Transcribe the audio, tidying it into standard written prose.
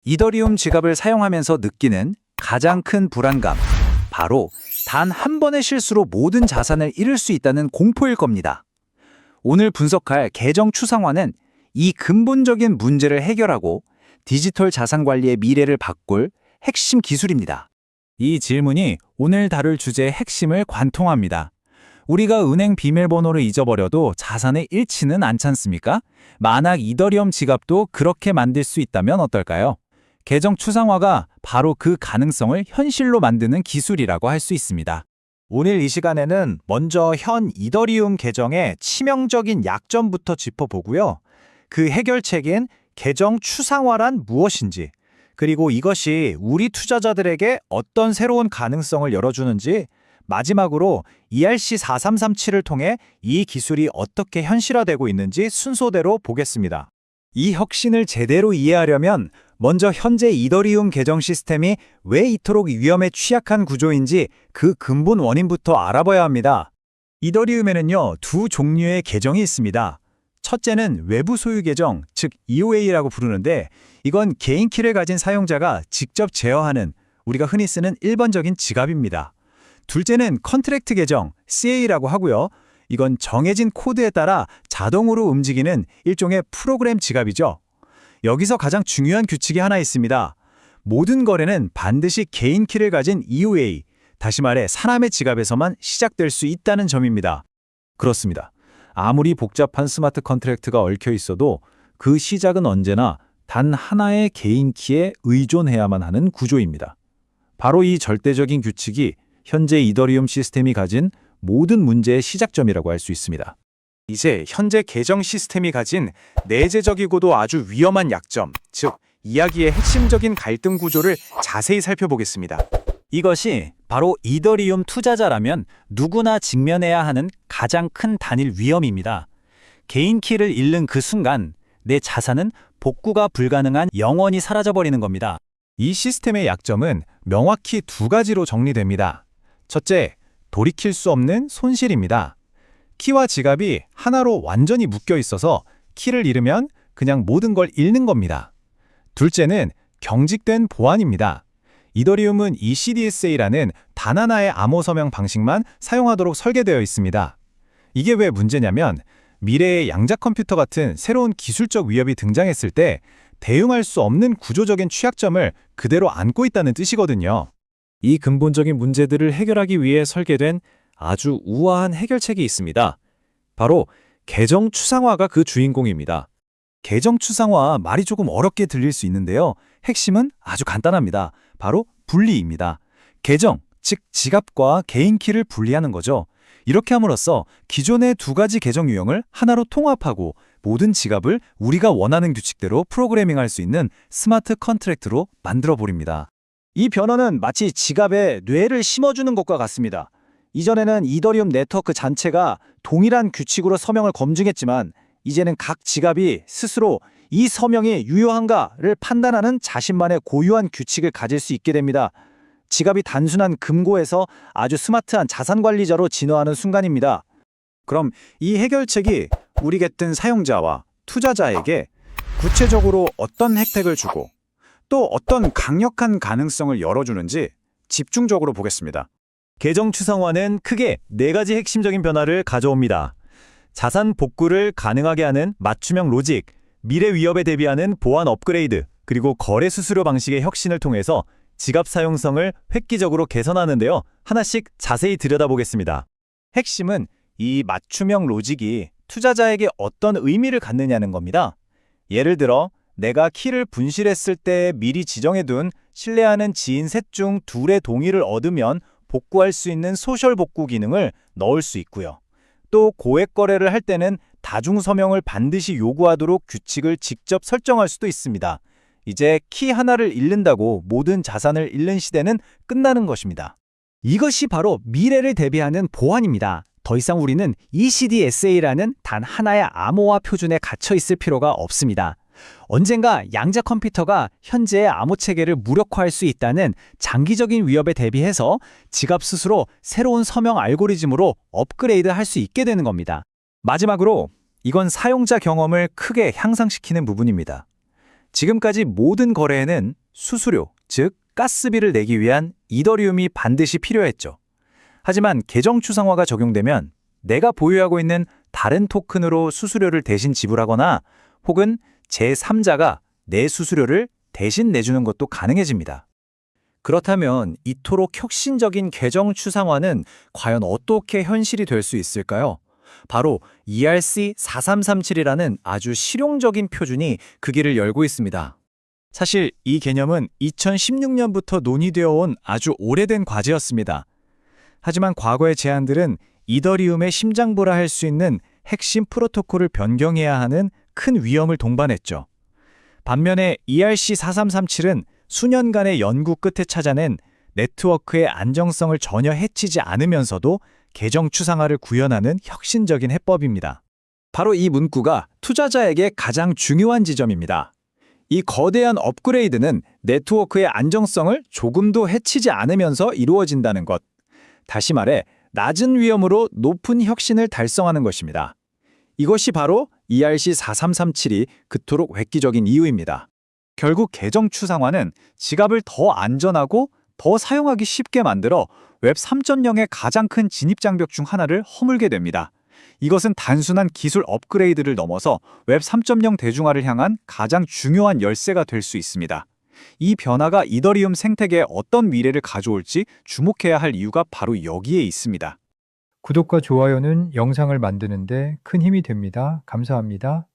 이더리움 지갑을 사용하면서 느끼는 가장 큰 불안감, 바로 단 한 번의 실수로 모든 자산을 잃을 수 있다는 공포일 겁니다. 오늘 분석할 계정 추상화는 이 근본적인 문제를 해결하고 디지털 자산 관리의 미래를 바꿀 핵심 기술입니다. 이 질문이 오늘 다룰 주제의 핵심을 관통합니다. 우리가 은행 비밀번호를 잊어버려도 자산을 잃지는 않잖습니까? 만약 이더리움 지갑도 그렇게 만들 수 있다면 어떨까요? 계정 추상화가 바로 그 가능성을 현실로 만드는 기술이라고 할 수 있습니다. 오늘 이 시간에는 먼저 현 이더리움 계정의 치명적인 약점부터 짚어보고요. 그 해결책인 계정 추상화란 무엇인지, 그리고 이것이 우리 투자자들에게 어떤 새로운 가능성을 열어주는지, 마지막으로 ERC4337을 통해 이 기술이 어떻게 현실화되고 있는지 순서대로 보겠습니다. 이 혁신을 제대로 이해하려면 먼저 현재 이더리움 계정 시스템이 왜 이토록 위험에 취약한 구조인지 그 근본 원인부터 알아봐야 합니다. 이더리움에는요, 두 종류의 계정이 있습니다. 첫째는 외부 소유 계정, 즉 EOA라고 부르는데, 이건 개인 키를 가진 사용자가 직접 제어하는 우리가 흔히 쓰는 일반적인 지갑입니다. 둘째는 컨트랙트 계정, CA라고 하고요. 이건 정해진 코드에 따라 자동으로 움직이는 일종의 프로그램 지갑이죠. 여기서 가장 중요한 규칙이 하나 있습니다. 모든 거래는 반드시 개인 키를 가진 EOA, 다시 말해 사람의 지갑에서만 시작될 수 있다는 점입니다. 그렇습니다. 아무리 복잡한 스마트 컨트랙트가 얽혀 있어도 그 시작은 언제나 단 하나의 개인 키에 의존해야만 하는 구조입니다. 바로 이 절대적인 규칙이 현재 이더리움 시스템이 가진 모든 문제의 시작점이라고 할 수 있습니다. 이제 현재 계정 시스템이 가진 내재적이고도 아주 위험한 약점, 즉 이야기의 핵심적인 갈등 구조를 자세히 살펴보겠습니다. 이것이 바로 이더리움 투자자라면 누구나 직면해야 하는 가장 큰 단일 위험입니다. 개인 키를 잃는 그 순간 내 자산은 복구가 불가능한 영원히 사라져버리는 겁니다. 이 시스템의 약점은 명확히 두 가지로 정리됩니다. 첫째, 돌이킬 수 없는 손실입니다. 키와 지갑이 하나로 완전히 묶여 있어서 키를 잃으면 그냥 모든 걸 잃는 겁니다. 둘째는 경직된 보안입니다. 이더리움은 ECDSA라는 단 하나의 암호 서명 방식만 사용하도록 설계되어 있습니다. 이게 왜 문제냐면 미래의 양자 컴퓨터 같은 새로운 기술적 위협이 등장했을 때 대응할 수 없는 구조적인 취약점을 그대로 안고 있다는 뜻이거든요. 이 근본적인 문제들을 해결하기 위해 설계된 아주 우아한 해결책이 있습니다. 바로 계정 추상화가 그 주인공입니다. 계정 추상화 말이 조금 어렵게 들릴 수 있는데요. 핵심은 아주 간단합니다. 바로 분리입니다. 계정, 즉 지갑과 개인 키를 분리하는 거죠. 이렇게 함으로써 기존의 두 가지 계정 유형을 하나로 통합하고 모든 지갑을 우리가 원하는 규칙대로 프로그래밍할 수 있는 스마트 컨트랙트로 만들어버립니다. 이 변화는 마치 지갑에 뇌를 심어주는 것과 같습니다. 이전에는 이더리움 네트워크 전체가 동일한 규칙으로 서명을 검증했지만 이제는 각 지갑이 스스로 이 서명이 유효한가를 판단하는 자신만의 고유한 규칙을 가질 수 있게 됩니다. 지갑이 단순한 금고에서 아주 스마트한 자산관리자로 진화하는 순간입니다. 그럼 이 해결책이 우리 같은 사용자와 투자자에게 구체적으로 어떤 혜택을 주고 또 어떤 강력한 가능성을 열어주는지 집중적으로 보겠습니다. 계정 추상화는 크게 네 가지 핵심적인 변화를 가져옵니다. 자산 복구를 가능하게 하는 맞춤형 로직, 미래 위협에 대비하는 보안 업그레이드, 그리고 거래 수수료 방식의 혁신을 통해서 지갑 사용성을 획기적으로 개선하는데요. 하나씩 자세히 들여다보겠습니다. 핵심은 이 맞춤형 로직이 투자자에게 어떤 의미를 갖느냐는 겁니다. 예를 들어 내가 키를 분실했을 때 미리 지정해둔 신뢰하는 지인 셋 중 둘의 동의를 얻으면 복구할 수 있는 소셜 복구 기능을 넣을 수 있고요. 또 고액 거래를 할 때는 다중 서명을 반드시 요구하도록 규칙을 직접 설정할 수도 있습니다. 이제 키 하나를 잃는다고 모든 자산을 잃는 시대는 끝나는 것입니다. 이것이 바로 미래를 대비하는 보안입니다. 더 이상 우리는 ECDSA라는 단 하나의 암호화 표준에 갇혀 있을 필요가 없습니다. 언젠가 양자 컴퓨터가 현재의 암호 체계를 무력화할 수 있다는 장기적인 위협에 대비해서 지갑 스스로 새로운 서명 알고리즘으로 업그레이드할 수 있게 되는 겁니다. 마지막으로 이건 사용자 경험을 크게 향상시키는 부분입니다. 지금까지 모든 거래에는 수수료, 즉 가스비를 내기 위한 이더리움이 반드시 필요했죠. 하지만 계정 추상화가 적용되면 내가 보유하고 있는 다른 토큰으로 수수료를 대신 지불하거나 혹은 제3자가 내 수수료를 대신 내주는 것도 가능해집니다. 그렇다면 이토록 혁신적인 계정 추상화는 과연 어떻게 현실이 될 수 있을까요? 바로 ERC4337이라는 아주 실용적인 표준이 그 길을 열고 있습니다. 사실 이 개념은 2016년부터 논의되어 온 아주 오래된 과제였습니다. 하지만 과거의 제안들은 이더리움의 심장부라 할 수 있는 핵심 프로토콜을 변경해야 하는 큰 위험을 동반했죠. 반면에 ERC4337은 수년간의 연구 끝에 찾아낸 네트워크의 안정성을 전혀 해치지 않으면서도 계정 추상화를 구현하는 혁신적인 해법입니다. 바로 이 문구가 투자자에게 가장 중요한 지점입니다. 이 거대한 업그레이드는 네트워크의 안정성을 조금도 해치지 않으면서 이루어진다는 것. 다시 말해 낮은 위험으로 높은 혁신을 달성하는 것입니다. 이것이 바로 ERC4337이 그토록 획기적인 이유입니다. 결국 계정 추상화는 지갑을 더 안전하고 더 사용하기 쉽게 만들어 웹 3.0의 가장 큰 진입장벽 중 하나를 허물게 됩니다. 이것은 단순한 기술 업그레이드를 넘어서 웹 3.0 대중화를 향한 가장 중요한 열쇠가 될 수 있습니다. 이 변화가 이더리움 생태계에 어떤 미래를 가져올지 주목해야 할 이유가 바로 여기에 있습니다. 구독과 좋아요는 영상을 만드는데 큰 힘이 됩니다. 감사합니다.